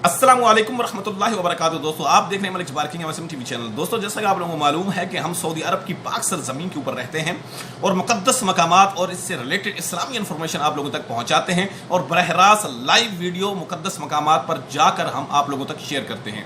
السلام علیکم ورحمۃ اللہ وبرکاتہ۔ دوستو آپ دیکھ رہے ہیں Malik Jabbar King MSM T V channel. دوستو جیسا کہ آپ لوگوں کو معلوم ہے کہ ہم سعودی عرب کی پاک سرزمین کے اوپر رہتے ہیں اور مقدس مقامات اور اس سے ریلیٹڈ اسلامی انفارمیشن آپ لوگوں تک پہنچاتے ہیں اور براہ راست لائیو ویڈیو مقدس مقامات پر جا کر ہم آپ لوگوں تک شیئر کرتے ہیں۔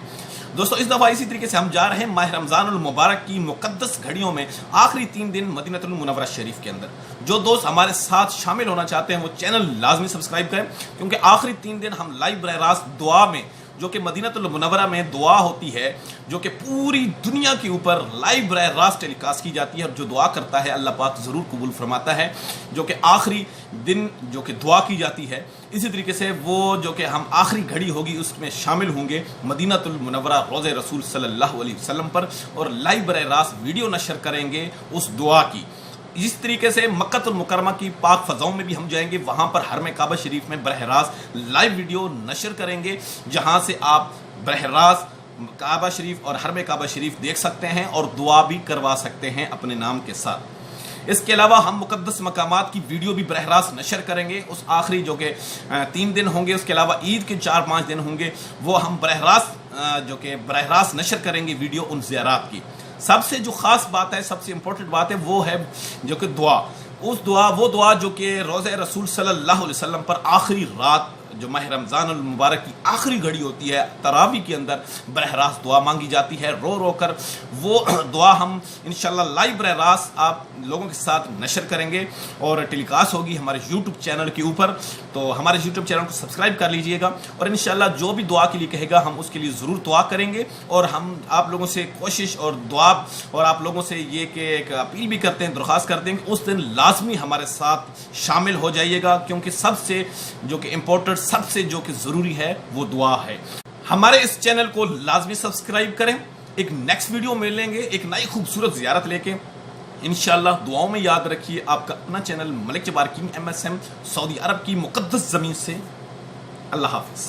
دوستو اس دفعہ اسی طریقے سے ہم جا رہے ہیں ماہ رمضان المبارک کی مقدس گھڑیوں میں آخری 3 دن مدینہ المنورہ شریف کے اندر۔ جو دوست ہمارے ساتھ شامل ہونا چاہتے ہیں وہ چینل لازمی سبسکرائب کریں، کیونکہ آخری 3 دن ہم لائیو براہ راست دعا میں، جو کہ مدینہ المنورہ میں دعا ہوتی ہے، جو کہ پوری دنیا کے اوپر لائیو براہ راست ٹیلی کاسٹ کی جاتی ہے، اور جو دعا کرتا ہے اللہ پاک ضرور قبول فرماتا ہے، جو کہ آخری دن جو کہ دعا کی جاتی ہے۔ اسی طریقے سے وہ جو کہ ہم آخری گھڑی ہوگی اس میں شامل ہوں گے مدینہ المنورہ روزہ رسول صلی اللہ علیہ وسلم پر، اور لائیو براہ راست ویڈیو نشر کریں گے اس دعا کی۔ اس طریقے سے مکہ المکرمہ کی پاک فضاؤں میں بھی ہم جائیں گے، وہاں پر حرم کعبہ شریف میں براہ راست لائیو ویڈیو نشر کریں گے، جہاں سے آپ براہ راست کعبہ شریف اور حرم کعبہ شریف دیکھ سکتے ہیں اور دعا بھی کروا سکتے ہیں اپنے نام کے ساتھ۔ اس کے علاوہ ہم مقدس مقامات کی ویڈیو بھی براہ راست نشر کریں گے اس آخری جو کہ 3 دن ہوں گے، اس کے علاوہ عید کے 4-5 دن ہوں گے، وہ ہم براہ راست نشر کریں گے ویڈیو ان زیارات کی۔ سب سے جو خاص بات ہے، سب سے امپورٹنٹ بات ہے، وہ ہے جو کہ وہ دعا جو کہ روزہ رسول صلی اللہ علیہ وسلم پر آخری رات، جو ماہ رمضان المبارک کی آخری گھڑی ہوتی ہے، تراویح کے اندر براہ راست دعا مانگی جاتی ہے رو رو کر۔ وہ دعا ہم انشاءاللہ لائیو براہ راست آپ لوگوں کے ساتھ نشر کریں گے اور ٹیلی کاسٹ ہوگی ہمارے یوٹیوب چینل کے اوپر، تو ہمارے یوٹیوب چینل کو سبسکرائب کر لیجئے گا، اور انشاءاللہ جو بھی دعا کے لیے کہے گا ہم اس کے لیے ضرور دعا کریں گے، اور ہم آپ لوگوں سے کوشش اور دعا اور آپ لوگوں سے یہ کہ ایک اپیل بھی کرتے ہیں، درخواست کرتے ہیں کہ اس دن لازمی ہمارے ساتھ شامل ہو جائیے گا، کیونکہ سب سے جو کہ امپورٹنٹ، سب سے جو کہ ضروری ہے وہ دعا ہے۔ ہمارے اس چینل کو لازمی سبسکرائب کریں۔ ایک نیکسٹ ویڈیو میں لیں گے ایک نئی خوبصورت زیارت لے کے، انشاءاللہ دعاؤں میں یاد رکھیے آپ کا اپنا چینل ملک جبار کنگ MSM، سعودی عرب کی مقدس زمین سے۔ اللہ حافظ۔